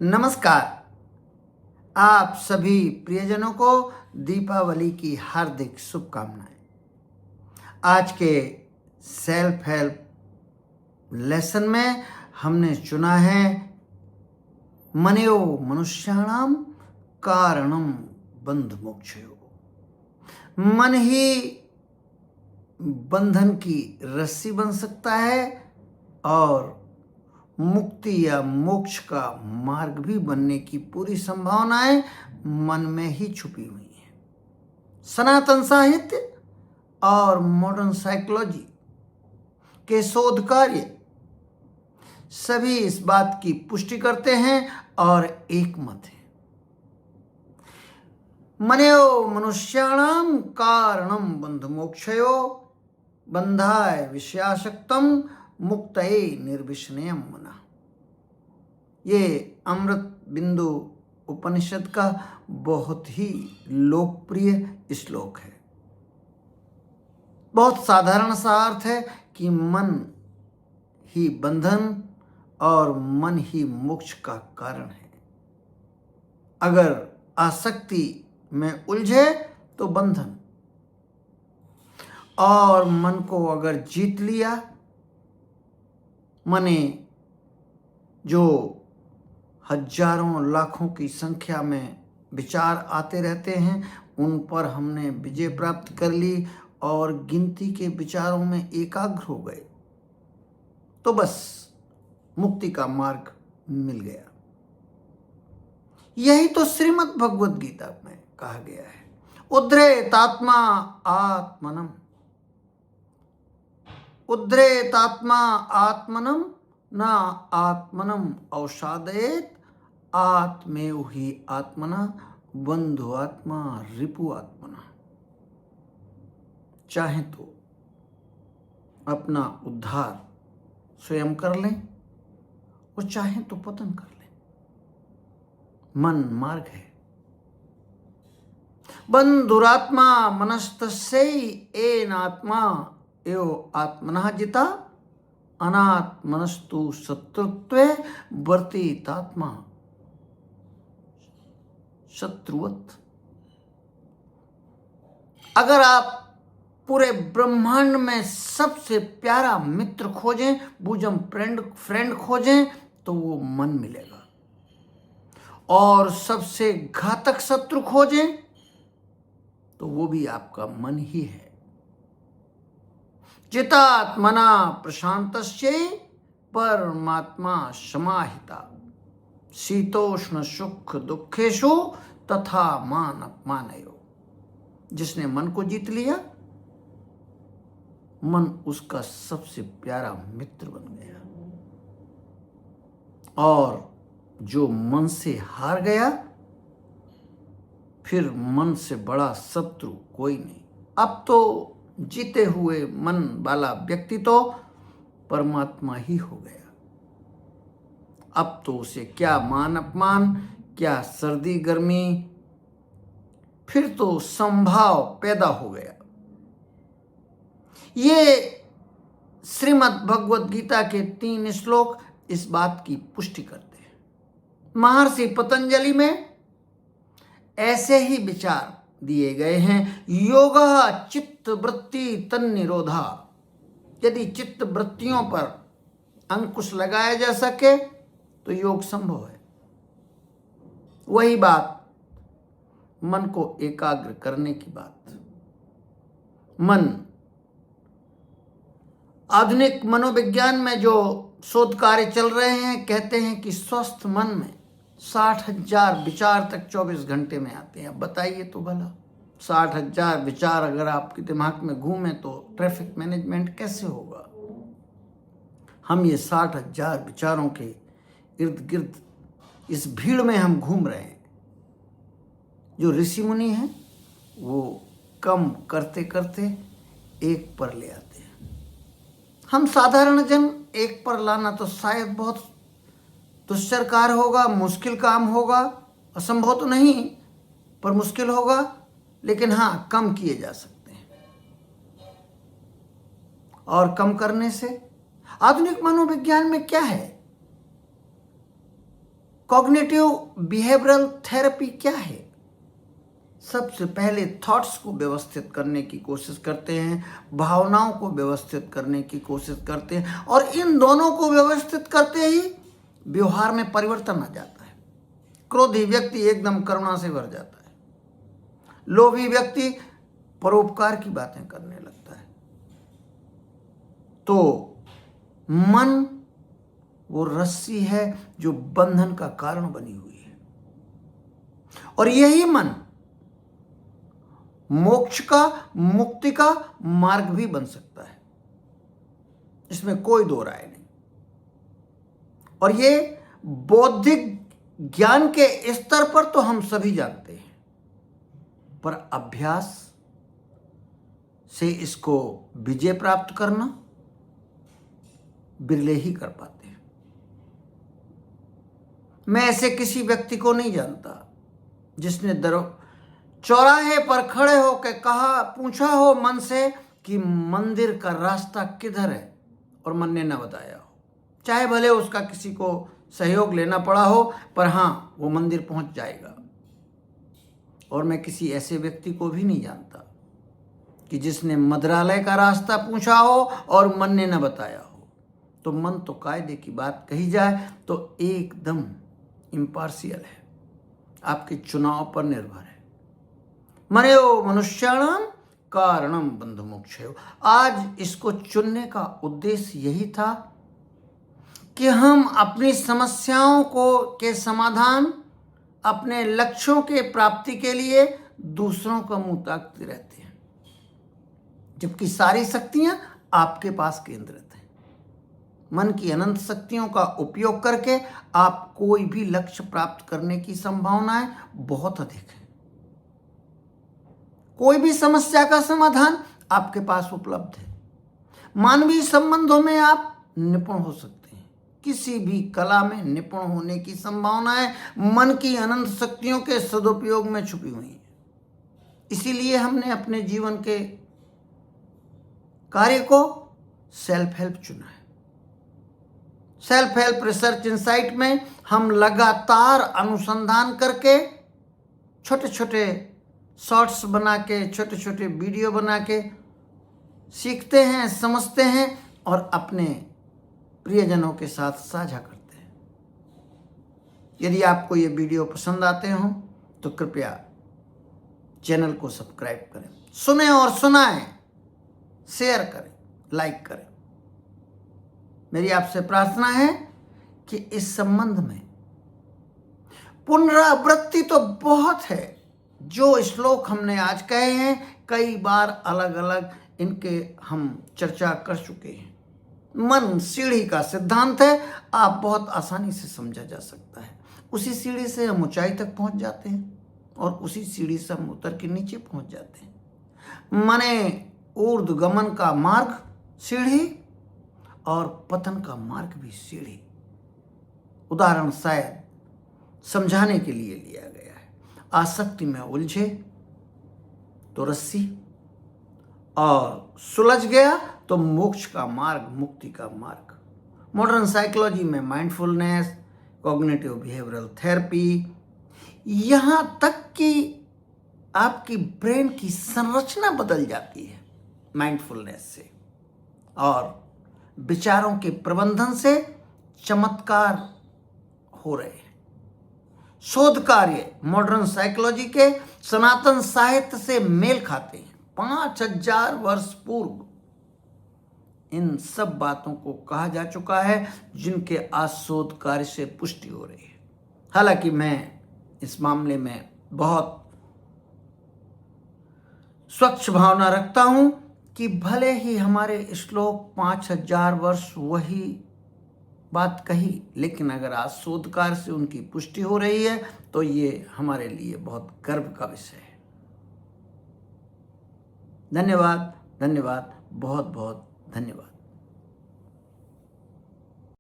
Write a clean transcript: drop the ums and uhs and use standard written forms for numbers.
नमस्कार। आप सभी प्रियजनों को दीपावली की हार्दिक शुभकामनाएं। आज के सेल्फ हेल्प लेसन में हमने चुना है मनो मनुष्याणाम कारणम बंध मोक्षयो। मन ही बंधन की रस्सी बन सकता है और मुक्ति या मोक्ष का मार्ग भी बनने की पूरी संभावनाएं मन में ही छुपी हुई हैं। सनातन साहित्य और मॉडर्न साइकोलॉजी के शोध कार्य सभी इस बात की पुष्टि करते हैं और एक मत है। मनो मनुष्याणाम कारणम बंध मोक्षयो बंधाय विषयासक्तम मुक्तये निर्विष्णयम मना। ये अमृत बिंदु उपनिषद का बहुत ही लोकप्रिय श्लोक है। बहुत साधारण सा अर्थ है कि मन ही बंधन और मन ही मोक्ष का कारण है। अगर आसक्ति में उलझे तो बंधन, और मन को अगर जीत लिया, मने जो हजारों लाखों की संख्या में विचार आते रहते हैं उन पर हमने विजय प्राप्त कर ली और गिनती के विचारों में एकाग्र हो गए तो बस मुक्ति का मार्ग मिल गया। यही तो श्रीमद् भगवद गीता में कहा गया है, उद्धरेतात्मा आत्मनम, उद्धरेतात्मा आत्मनम न आत्मनम अवसादयेत आत्मेव ही आत्मना बंधु आत्मा रिपु आत्मना। चाहे तो अपना उद्धार स्वयं कर लें और चाहे तो पतन कर लें। मन मार्ग है। बंधुरात्मा मनस्तस्यै एनात्मा एव आत्मनः जिता अनात्मनस्तु शत्रुत्वे वर्तितात्मा शत्रुवत्। अगर आप पूरे ब्रह्मांड में सबसे प्यारा मित्र खोजें, बुजम फ्रेंड खोजें तो वो मन मिलेगा, और सबसे घातक शत्रु खोजें तो वो भी आपका मन ही है। चितात्मना प्रशांतस्य परमात्मा समाहिता शीतोष्ण सुख दुखेषु तथा मान अपमानयो। जिसने मन को जीत लिया, मन उसका सबसे प्यारा मित्र बन गया, और जो मन से हार गया फिर मन से बड़ा शत्रु कोई नहीं। अब तो जीते हुए मन वाला व्यक्ति तो परमात्मा ही हो गया। अब तो उसे क्या मान अपमान, क्या सर्दी गर्मी, फिर तो संभाव पैदा हो गया। ये श्रीमद् भगवद गीता के 3 श्लोक इस बात की पुष्टि करते हैं। महर्षि पतंजलि में ऐसे ही विचार दिए गए हैं। योगः चित्त वृत्ति तन्निरोधा। यदि चित्त वृत्तियों पर अंकुश लगाया जा सके तो योग संभव है। वही बात मन को एकाग्र करने की बात। मन, आधुनिक मनोविज्ञान में जो शोध कार्य चल रहे हैं कहते हैं कि स्वस्थ मन में 60,000 विचार तक 24 घंटे में आते हैं। अब बताइए तो भला, 60,000 विचार अगर आपके दिमाग में घूमे तो ट्रैफिक मैनेजमेंट कैसे होगा। हम ये 60,000 विचारों के इर्द गिर्द इस भीड़ में हम घूम रहे हैं। जो ऋषि मुनि हैं वो कम करते करते एक पर ले आते हैं। हम साधारण जन एक पर लाना तो शायद बहुत दुष्कर कार्य होगा, मुश्किल काम होगा। असंभव तो नहीं पर मुश्किल होगा, लेकिन हाँ, कम किए जा सकते हैं। और कम करने से आधुनिक मनोविज्ञान में क्या है, कॉग्निटिव बिहेवियरल थेरेपी क्या है? सबसे पहले थॉट्स को व्यवस्थित करने की कोशिश करते हैं, भावनाओं को व्यवस्थित करने की कोशिश करते हैं, और इन दोनों को व्यवस्थित करते ही व्यवहार में परिवर्तन आ जाता है। क्रोधी व्यक्ति एकदम करुणा से भर जाता है, लोभी व्यक्ति परोपकार की बातें करने लगता है। तो मन वो रस्सी है जो बंधन का कारण बनी हुई है, और यही मन मोक्ष का, मुक्ति का मार्ग भी बन सकता है, इसमें कोई दो राय नहीं। और ये बौद्धिक ज्ञान के स्तर पर तो हम सभी जानते हैं, पर अभ्यास से इसको विजय प्राप्त करना बिरले ही कर पाते हैं। मैं ऐसे किसी व्यक्ति को नहीं जानता जिसने चौराहे पर खड़े होकर पूछा हो मन से कि मंदिर का रास्ता किधर है, और मन ने न बताया हो। चाहे भले उसका किसी को सहयोग लेना पड़ा हो, पर हाँ, वो मंदिर पहुंच जाएगा। और मैं किसी ऐसे व्यक्ति को भी नहीं जानता कि जिसने मंदिरालय का रास्ता पूछा हो और मन ने न बताया हो। तो मन तो कायदे की बात कही जाए तो एकदम इम्पार्शियल है, आपके चुनाव पर निर्भर है। मनो मनुष्याणाम कारणम बंधु मोक्षयो। आज इसको चुनने का उद्देश्य यही था कि हम अपनी समस्याओं के समाधान, अपने लक्ष्यों के प्राप्ति के लिए दूसरों का मुंह ताकते रहते हैं, जबकि सारी शक्तियां आपके पास केंद्रित हैं। मन की अनंत शक्तियों का उपयोग करके आप कोई भी लक्ष्य प्राप्त करने की संभावनाएं बहुत अधिक है। कोई भी समस्या का समाधान आपके पास उपलब्ध है। मानवीय संबंधों में आप निपुण हो सकते हैं, किसी भी कला में निपुण होने की संभावनाएं मन की अनंत शक्तियों के सदुपयोग में छुपी हुई हैं। इसीलिए हमने अपने जीवन के कार्य को सेल्फ हेल्प चुना है। सेल्फ हेल्प रिसर्च इंसाइट में हम लगातार अनुसंधान करके, छोटे छोटे शॉर्ट्स बना के, छोटे छोटे वीडियो बना के सीखते हैं, समझते हैं और अपने प्रियजनों के साथ साझा करते हैं। यदि आपको ये वीडियो पसंद आते हो तो कृपया चैनल को सब्सक्राइब करें, सुने और सुनाएं, शेयर करें, लाइक करें। मेरी आपसे प्रार्थना है कि इस संबंध में पुनरावृत्ति तो बहुत है। जो श्लोक हमने आज कहे हैं, कई बार अलग अलग इनके हम चर्चा कर चुके हैं। मन सीढ़ी का सिद्धांत है, आप बहुत आसानी से समझा जा सकता है। उसी सीढ़ी से हम ऊंचाई तक पहुंच जाते हैं और उसी सीढ़ी से हम उतर के नीचे पहुंच जाते हैं। माने ऊर्ध्वगमन का मार्ग सीढ़ी और पतन का मार्ग भी सीढ़ी। उदाहरण शायद समझाने के लिए लिया गया है। आसक्ति में उलझे तो रस्सी, और सुलझ गया तो मोक्ष का मार्ग, मुक्ति का मार्ग। मॉडर्न साइकोलॉजी में माइंडफुलनेस, कॉग्निटिव बिहेवियरल थेरेपी, यहाँ तक कि आपकी ब्रेन की संरचना बदल जाती है माइंडफुलनेस से, और विचारों के प्रबंधन से चमत्कार हो रहे हैं। शोध कार्य मॉडर्न साइकोलॉजी के सनातन साहित्य से मेल खाते हैं। 5000 वर्ष पूर्व इन सब बातों को कहा जा चुका है, जिनके आज शोध कार्य से पुष्टि हो रही है। हालांकि मैं इस मामले में बहुत स्वच्छ भावना रखता हूं कि भले ही हमारे श्लोक 5000 वर्ष वही बात कही, लेकिन अगर आज शोधकार से उनकी पुष्टि हो रही है तो ये हमारे लिए बहुत गर्व का विषय है। धन्यवाद, धन्यवाद, बहुत बहुत धन्यवाद।